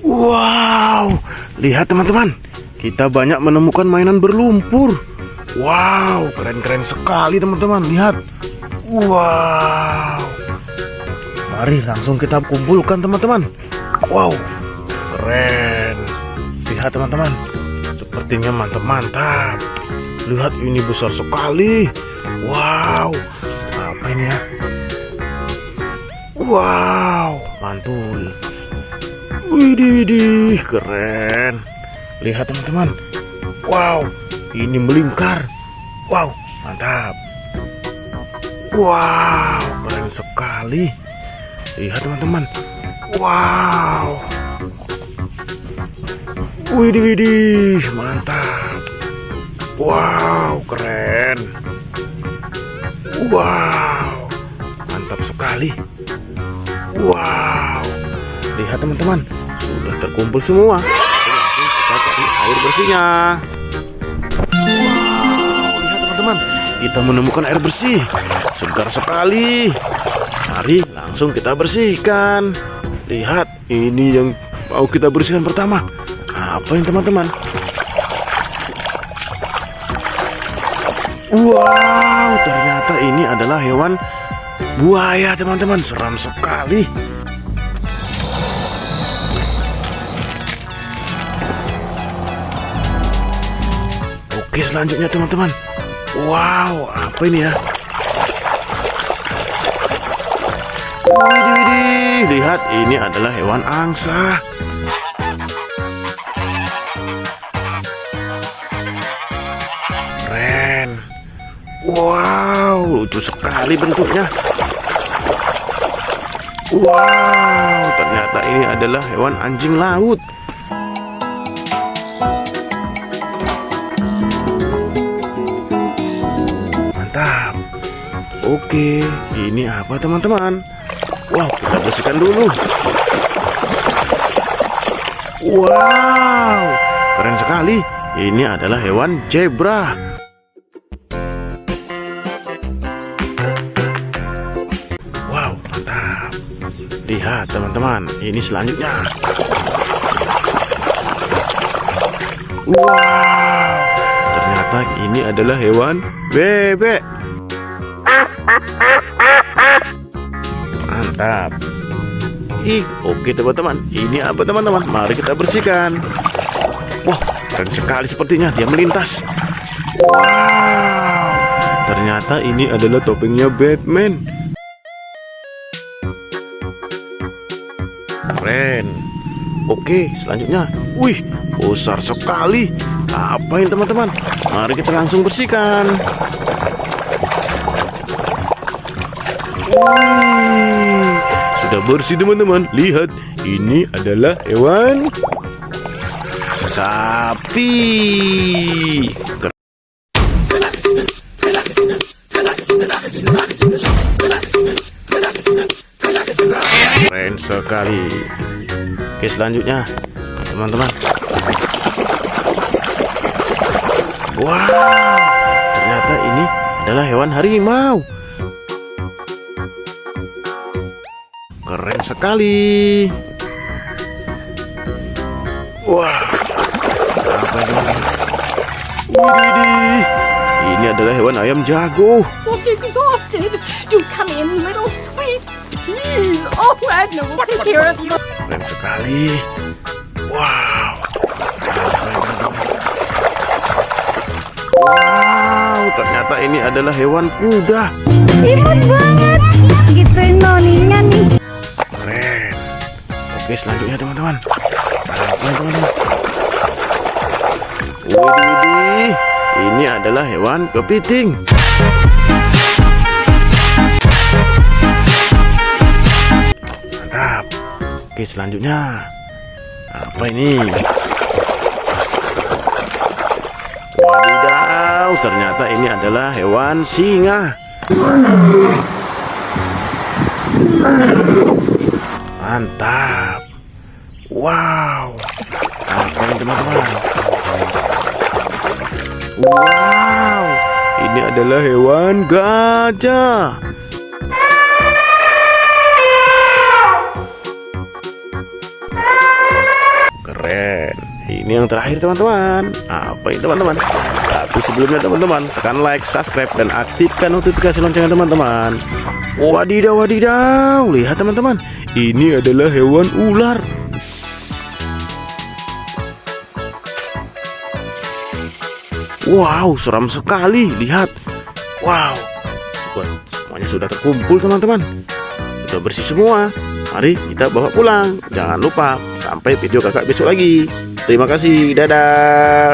Wow, lihat teman-teman, kita banyak menemukan mainan berlumpur. Wow, keren-keren sekali teman-teman, lihat. Wow, mari langsung kita kumpulkan teman-teman. Wow, keren. Lihat teman-teman, sepertinya mantap-mantap. Lihat, ini besar sekali. Wow, apa ini ya? Wow, mantul. Widih, keren. Lihat teman-teman. Wow, ini melingkar. Wow, mantap. Wow, keren sekali. Lihat teman-teman. Wow. Widih, mantap. Wow, keren. Wow, mantap sekali. Wow, lihat teman-teman, sudah terkumpul semua. Kita cari air bersihnya. Wow, lihat teman-teman, kita menemukan air bersih. Segar sekali. Mari langsung kita bersihkan. Lihat, ini yang mau kita bersihkan pertama. Apa ini teman-teman? Wow, ternyata ini adalah hewan buaya teman-teman. Seram sekali. Oke, selanjutnya teman-teman. Wow, apa ini ya? Widih, lihat, ini adalah hewan angsa. Keren. Wow, lucu sekali bentuknya. Wow, ternyata ini adalah hewan anjing laut. Mantap. Oke, ini apa teman-teman? Wow, kita bersihkan dulu. Wow, keren sekali. Ini adalah hewan zebra. Wow, mantap. Lihat teman-teman, ini selanjutnya. Wow, ternyata ini adalah hewan bebek. Mantap. Oke teman-teman, ini apa teman-teman? Mari kita bersihkan. Wah, keren sekali sepertinya, dia melintas. Wow, ternyata ini adalah topengnya Batman. Keren. Oke, selanjutnya. Wih, besar sekali. Apa ini teman-teman? Mari kita langsung bersihkan. Wih, sudah bersih teman-teman. Lihat, ini adalah hewan sapi. Keren sekali. Oke, selanjutnya teman-teman. Wow, ternyata ini adalah hewan harimau. Keren sekali. Wah, apa ini? Widih, ini adalah hewan ayam jago. Look exhausted. Do come in, little sweet. Please. Oh, Edna will take care of you. Keren sekali. Wow. Wow, ternyata ini adalah hewan kuda. Imut banget. Gitu noninya nih. Keren. Oke, selanjutnya teman-teman. Apa teman-teman? Widih, ini adalah hewan kepiting. Mantap. Oke, selanjutnya apa ini? Wadidaw, ternyata ini adalah hewan singa. Mantap. Wow, apa ini teman-teman? Wow, ini adalah hewan gajah. ini yang terakhir teman-teman. Apa ini teman-teman? Tapi sebelumnya teman-teman, tekan like, subscribe, dan aktifkan notifikasi loncengnya teman-teman. Wadidaw, wadidaw. Lihat teman-teman, ini adalah hewan ular. Wow, seram sekali. Lihat. Wow, semuanya sudah terkumpul teman-teman. Sudah bersih semua. Mari kita bawa pulang. Jangan lupa, sampai video kakak besok lagi. Terima kasih, dadah.